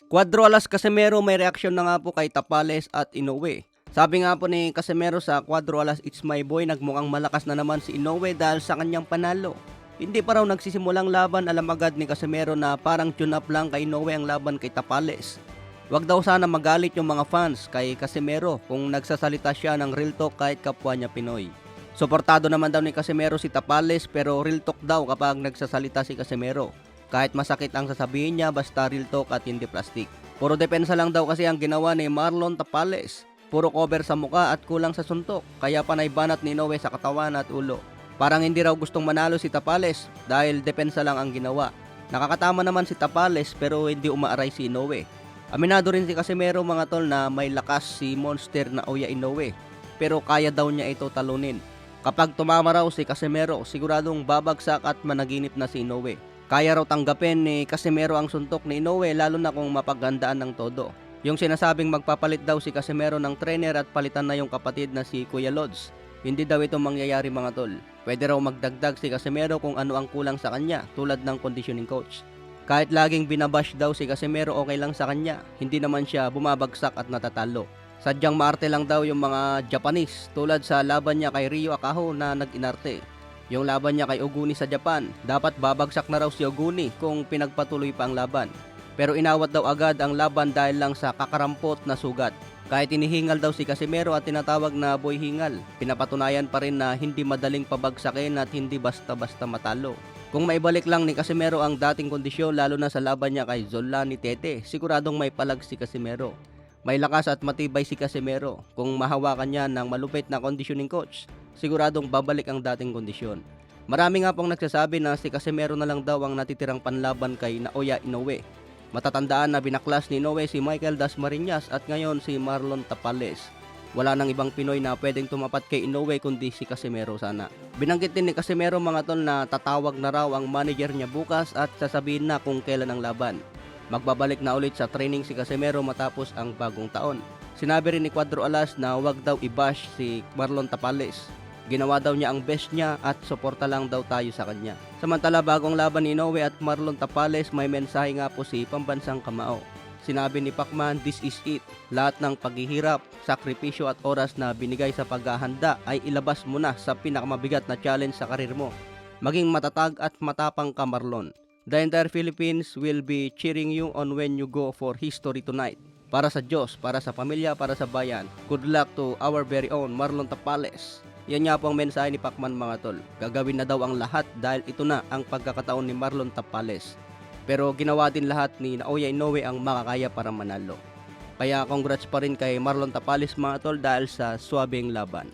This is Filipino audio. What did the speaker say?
Cuadro alas Casimero may reaksyon na nga po kay Tapales at Inoue. Sabi nga po ni Casimero sa Cuadro alas It's My Boy, nagmukhang malakas na naman si Inoue dahil sa kanyang panalo. Hindi pa raw nagsisimulang laban, alam agad ni Casimero na parang tune up lang kay Inoue ang laban kay Tapales. Wag daw sana magalit yung mga fans kay Casimero kung nagsasalita siya ng real talk kahit kapwa niya Pinoy. Suportado naman daw ni Casimero si Tapales pero real talk daw kapag nagsasalita si Casimero. Kahit masakit ang sasabihin niya, basta real talk at hindi plastic. Puro depensa lang daw kasi ang ginawa ni Marlon Tapales. Puro cover sa muka at kulang sa suntok, kaya panay banat ni Inoue sa katawan at ulo. Parang hindi raw gustong manalo si Tapales dahil depensa lang ang ginawa. Nakakatama naman si Tapales pero hindi umaaray si Inoue. Aminado rin si Casimero mga tol na may lakas si monster na Oya Inoue, pero kaya daw niya ito talunin. Kapag tumama raw si Casimero, siguradong babagsak at managinip na si Inoue. Kaya raw tanggapin ni Casimero ang suntok ni Inoue lalo na kung mapaghandaan ng todo. Yung sinasabing magpapalit daw si Casimero ng trainer at palitan na yung kapatid na si Kuya Lods, hindi daw ito mangyayari mga tol. Pwede raw magdagdag si Casimero kung ano ang kulang sa kanya tulad ng conditioning coach. Kahit laging binabash daw si Casimero, okay lang sa kanya, hindi naman siya bumabagsak at natatalo. Sadyang maarte lang daw yung mga Japanese tulad sa laban niya kay Ryo Akaho na nag-inarte. Yung laban niya kay Oguni sa Japan, dapat babagsak na raw si Oguni kung pinagpatuloy pa ang laban. Pero inawat daw agad ang laban dahil lang sa kakarampot na sugat. Kahit inihingal daw si Casimero at tinatawag na boy hingal, pinapatunayan pa rin na hindi madaling pabagsakin at hindi basta-basta matalo. Kung maibalik lang ni Casimero ang dating kondisyon lalo na sa laban niya kay Zolani Tete, siguradong may palag si Casimero. May lakas at matibay si Casimero. Kung mahawakan niya ng malupit na conditioning coach, siguradong babalik ang dating kondisyon. Marami nga pong nagsasabi na si Casimero na lang daw ang natitirang panlaban kay Naoya Inoue. Matatandaan na binaklas ni Inoue si Michael Dasmariñas at ngayon si Marlon Tapales. Wala nang ibang Pinoy na pwedeng tumapat kay Inoue kundi si Casimero sana. Binanggit din ni Casimero mga tol na tatawag na raw ang manager niya bukas at sasabihin na kung kailan ang laban. Magbabalik na ulit sa training si Casimero matapos ang bagong taon. Sinabi rin ni Cuadro Alas na wag daw i-bash si Marlon Tapales. Ginawa daw niya ang best niya at suporta lang daw tayo sa kanya. Samantala bagong laban ni Inoue at Marlon Tapales, may mensahe nga po si Pambansang Kamao. Sinabi ni Pacman, this is it. Lahat ng paghihirap, sakripisyo at oras na binigay sa paghahanda ay ilabas mo na sa pinakamabigat na challenge sa karir mo. Maging matatag at matapang ka Marlon. The entire Philippines will be cheering you on when you go for history tonight. Para sa Diyos, para sa pamilya, para sa bayan. Good luck to our very own Marlon Tapales. Yan nga po ang mensahe ni Pacman mga tol. Gagawin na daw ang lahat dahil ito na ang pagkakataon ni Marlon Tapales. Pero ginawa din lahat ni Naoya Inoue ang makakaya para manalo. Kaya congrats pa rin kay Marlon Tapales mga tol dahil sa swabing laban.